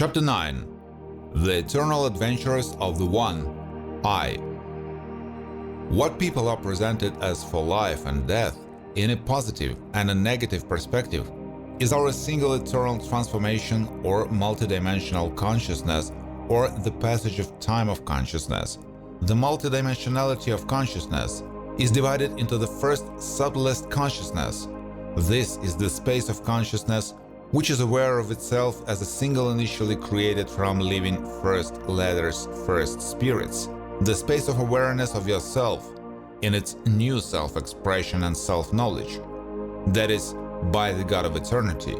Chapter 9. The Eternal Adventures of the One, I. What people are presented as for life and death in a positive and a negative perspective is our single eternal transformation or multidimensional consciousness, or the passage of time of consciousness. The multidimensionality of consciousness is divided into the first subtlest consciousness. This is the space of consciousness which is aware of itself as a single initially created from living first letters, first spirits. The space of awareness of yourself in its new self-expression and self-knowledge. That is, by the God of eternity.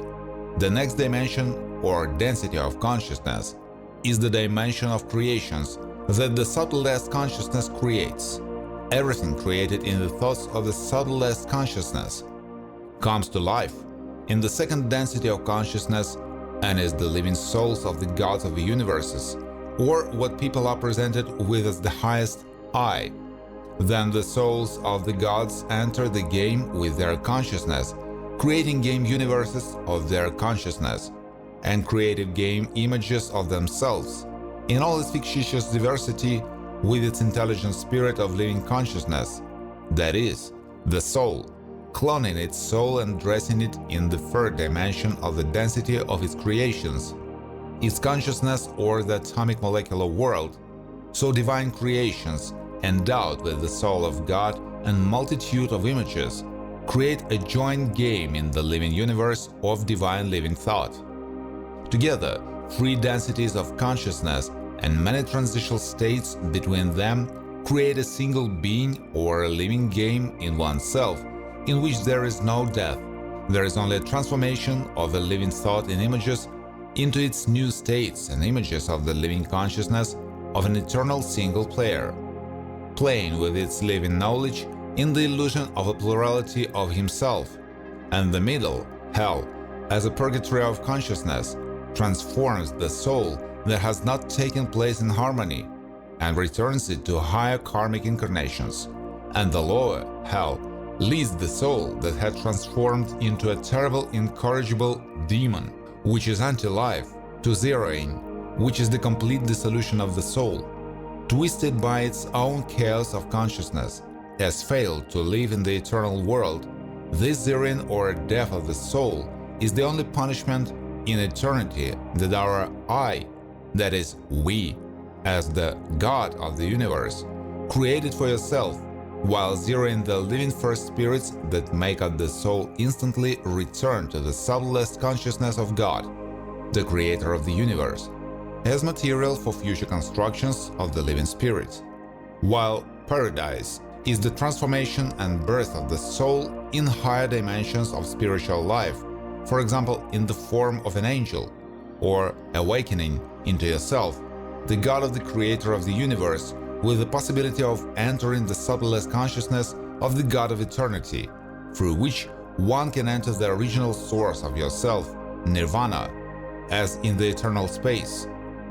The next dimension, or density of consciousness, is the dimension of creations that the subtlest consciousness creates. Everything created in the thoughts of the subtlest consciousness comes to life in the second density of consciousness and is the living souls of the gods of the universes, or what people are presented with as the highest I. Then the souls of the gods enter the game with their consciousness, creating game universes of their consciousness, and creative game images of themselves, in all its fictitious diversity with its intelligent spirit of living consciousness, that is, the soul, cloning its soul and dressing it in the third dimension of the density of its creations. Its consciousness, or the atomic molecular world, so divine creations, endowed with the soul of God and multitude of images, create a joint game in the living universe of divine living thought. Together, three densities of consciousness and many transitional states between them create a single being or a living game in oneself, in which there is no death. There is only a transformation of a living thought in images into its new states and images of the living consciousness of an eternal single player, playing with its living knowledge in the illusion of a plurality of himself. And the middle, hell, as a purgatory of consciousness, transforms the soul that has not taken place in harmony and returns it to higher karmic incarnations. And the lower, hell, leads the soul that had transformed into a terrible, incorrigible demon, which is anti-life, to zeroing, which is the complete dissolution of the soul, twisted by its own chaos of consciousness, has failed to live in the eternal world. This zeroing or death of the soul is the only punishment in eternity that our I, that is, we, as the God of the universe, created for yourself, while zeroing the living first spirits that make up the soul instantly return to the subtlest consciousness of God, the creator of the universe, as material for future constructions of the living spirit. While paradise is the transformation and birth of the soul in higher dimensions of spiritual life, for example, in the form of an angel, or awakening into yourself, the God of the creator of the universe, with the possibility of entering the subtlest consciousness of the God of eternity, through which one can enter the original source of yourself, nirvana, as in the eternal space,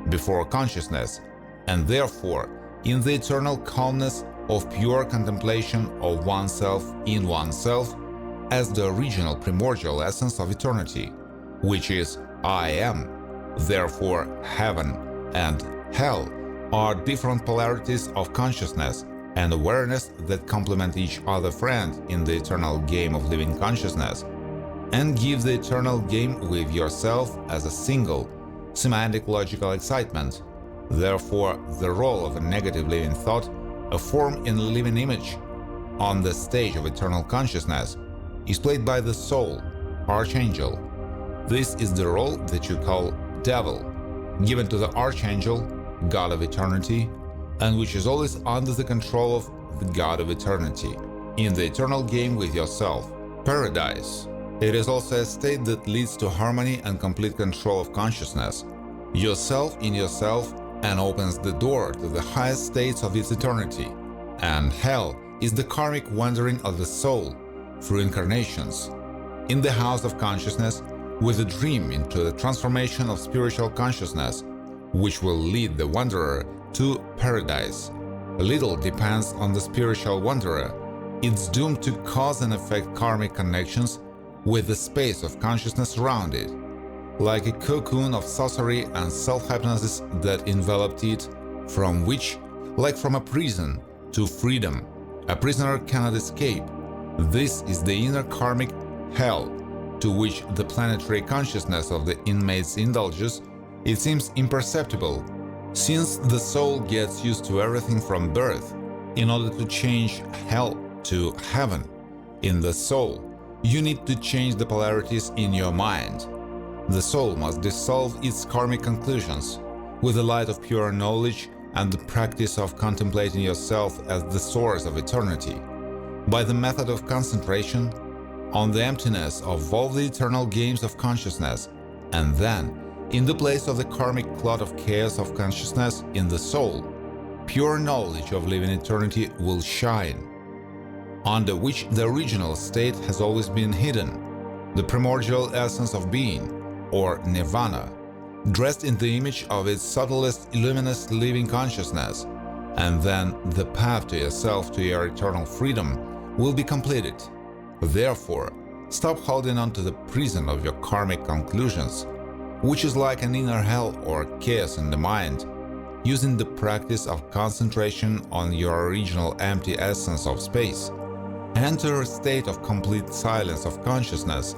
before consciousness, and therefore in the eternal calmness of pure contemplation of oneself in oneself, as the original primordial essence of eternity, which is I am. Therefore, heaven and hell are different polarities of consciousness and awareness that complement each other friend in the eternal game of living consciousness, and give the eternal game with yourself as a single, semantic logical excitement. Therefore, the role of a negative living thought, a form in a living image, on the stage of eternal consciousness, is played by the soul, archangel. This is the role that you call devil, given to the archangel, God of eternity, and which is always under the control of the God of eternity, in the eternal game with yourself. Paradise. It is also a state that leads to harmony and complete control of consciousness, yourself in yourself, and opens the door to the highest states of its eternity. And hell is the karmic wandering of the soul through incarnations, in the house of consciousness, with a dream into the transformation of spiritual consciousness, which will lead the wanderer to paradise. Little depends on the spiritual wanderer. It's doomed to cause and affect karmic connections with the space of consciousness around it. like a cocoon of sorcery and self-hypnosis that enveloped it, from which, like from a prison, to freedom, a prisoner cannot escape. This is the inner karmic hell to which the planetary consciousness of the inmates indulges. It seems imperceptible, since the soul gets used to everything from birth. In order to change hell to heaven in the soul, you need to change the polarities in your mind. The soul must dissolve its karmic conclusions with the light of pure knowledge and the practice of contemplating yourself as the source of eternity, by the method of concentration on the emptiness of all the eternal games of consciousness, and then, in the place of the karmic clot of chaos of consciousness in the soul, pure knowledge of living eternity will shine, under which the original state has always been hidden, the primordial essence of being, or nirvana, dressed in the image of its subtlest, luminous living consciousness, and then the path to yourself, to your eternal freedom, will be completed. Therefore, stop holding on to the prison of your karmic conclusions, which is like an inner hell or chaos in the mind. Using the practice of concentration on your original empty essence of space, enter a state of complete silence of consciousness,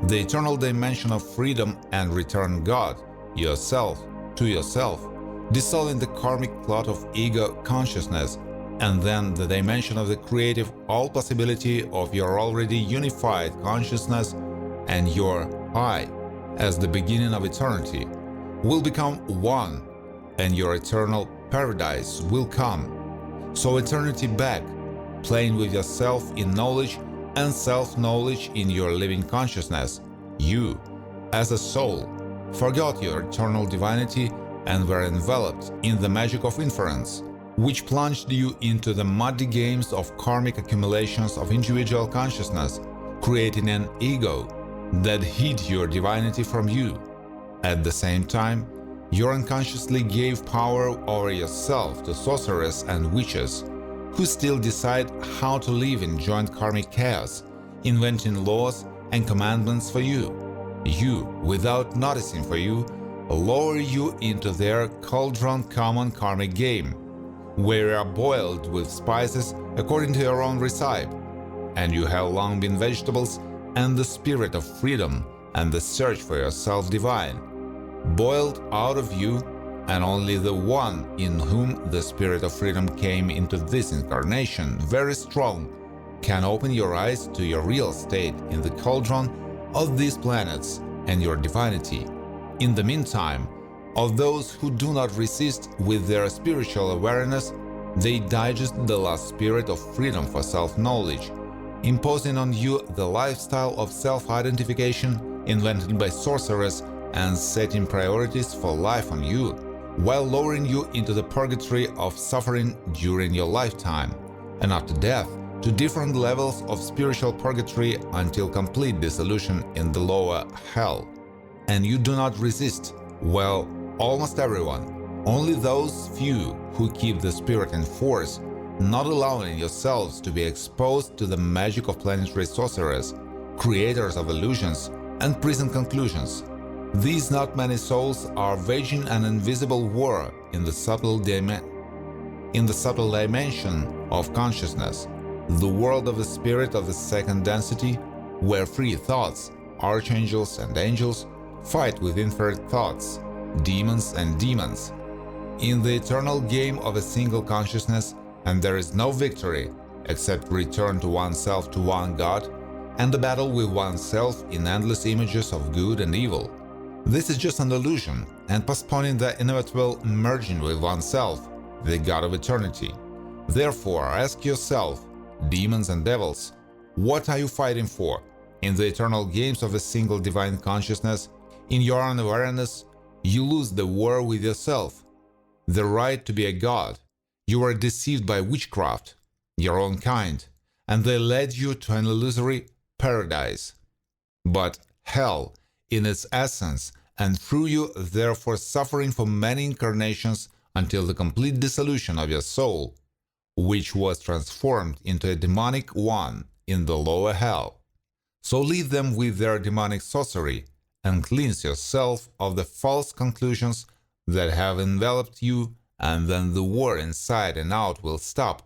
the eternal dimension of freedom, and return God, yourself, to yourself, dissolving the karmic clot of ego consciousness, and then the dimension of the creative all possibility of your already unified consciousness, and your I, as the beginning of eternity, will become one, and your eternal paradise will come. So eternity back, playing with yourself in knowledge and self-knowledge in your living consciousness, you, as a soul, forgot your eternal divinity and were enveloped in the magic of inference, which plunged you into the muddy games of karmic accumulations of individual consciousness, creating an ego that hid your divinity from you. At the same time, you unconsciously gave power over yourself to sorcerers and witches, who still decide how to live in joint karmic chaos, inventing laws and commandments for you. You, without noticing for you, lower you into their cauldron common karmic game, where you are boiled with spices according to your own recipe, and you have long been vegetables and the spirit of freedom and the search for yourself divine, boiled out of you, and only the one in whom the spirit of freedom came into this incarnation, very strong, can open your eyes to your real state in the cauldron of these planets and your divinity. In the meantime, of those who do not resist with their spiritual awareness, they digest the last spirit of freedom for self-knowledge, imposing on you the lifestyle of self-identification invented by sorcerers and setting priorities for life on you, while lowering you into the purgatory of suffering during your lifetime, and after death to different levels of spiritual purgatory until complete dissolution in the lower hell. And you do not resist, well, almost everyone, only those few who keep the spirit in force, not allowing yourselves to be exposed to the magic of planetary sorcerers, creators of illusions and prison conclusions. These not many souls are waging an invisible war in the subtle dimension of consciousness, the world of the spirit of the second density, where free thoughts, archangels and angels, fight with infinite thoughts, demons and demons, in the eternal game of a single consciousness, and there is no victory except return to oneself to one God, and the battle with oneself in endless images of good and evil. This is just an illusion and postponing the inevitable merging with oneself, the God of eternity. Therefore, ask yourself, demons and devils, what are you fighting for? In the eternal games of a single divine consciousness, in your unawareness, you lose the war with yourself, the right to be a god. You were deceived by witchcraft, your own kind, and they led you to an illusory paradise. But hell, in its essence, and through you, therefore suffering for many incarnations until the complete dissolution of your soul, which was transformed into a demonic one in the lower hell. So leave them with their demonic sorcery, and cleanse yourself of the false conclusions that have enveloped you, and then the war inside and out will stop.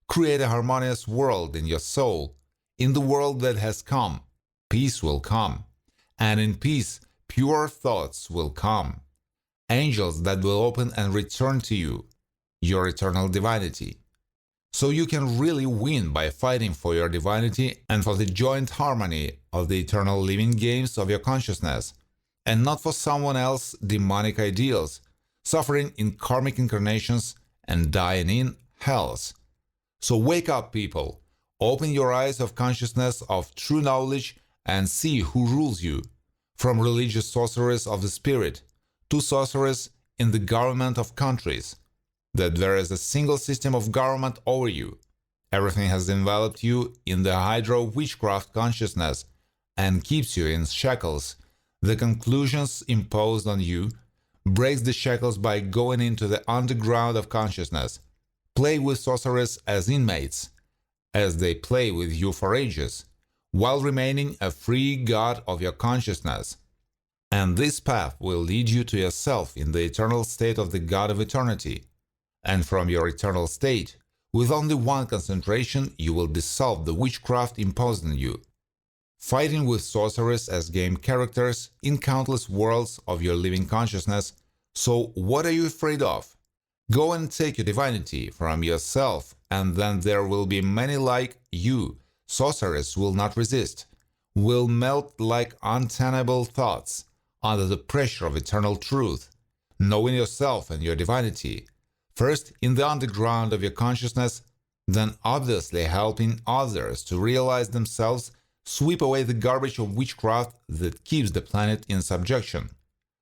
Create a harmonious world in your soul. In the world that has come, peace will come, and in peace, pure thoughts will come. Angels that will open and return to you your eternal divinity. So you can really win by fighting for your divinity and for the joint harmony of the eternal living games of your consciousness, and not for someone else's demonic ideals, suffering in karmic incarnations and dying in hells. So wake up, people. Open your eyes of consciousness of true knowledge and see who rules you, from religious sorcerers of the spirit to sorcerers in the government of countries, that there is a single system of government over you. Everything has enveloped you in the hydra of witchcraft consciousness and keeps you in shackles. The conclusions imposed on you breaks the shackles by going into the underground of consciousness. Play with sorcerers as inmates, as they play with you for ages, while remaining a free god of your consciousness. And this path will lead you to yourself in the eternal state of the God of eternity. And from your eternal state, with only one concentration, you will dissolve the witchcraft imposed on you, fighting with sorcerers as game characters in countless worlds of your living consciousness. So what are you afraid of? Go and take your divinity from yourself, and then there will be many like you. Sorcerers will not resist, will melt like untenable thoughts under the pressure of eternal truth, knowing yourself and your divinity, first in the underground of your consciousness, then obviously helping others to realize themselves, sweep away the garbage of witchcraft that keeps the planet in subjection,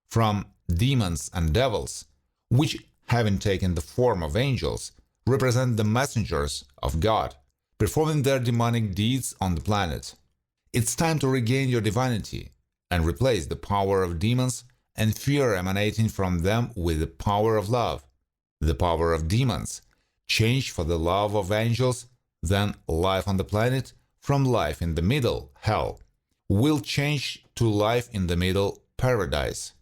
from demons and devils, which, having taken the form of angels, represent the messengers of God, performing their demonic deeds on the planet. It's time to regain your divinity and replace the power of demons and fear emanating from them with the power of love. The power of demons change for the love of angels, then life on the planet from life in the middle, hell, will change to life in the middle, paradise.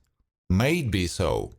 May it be so.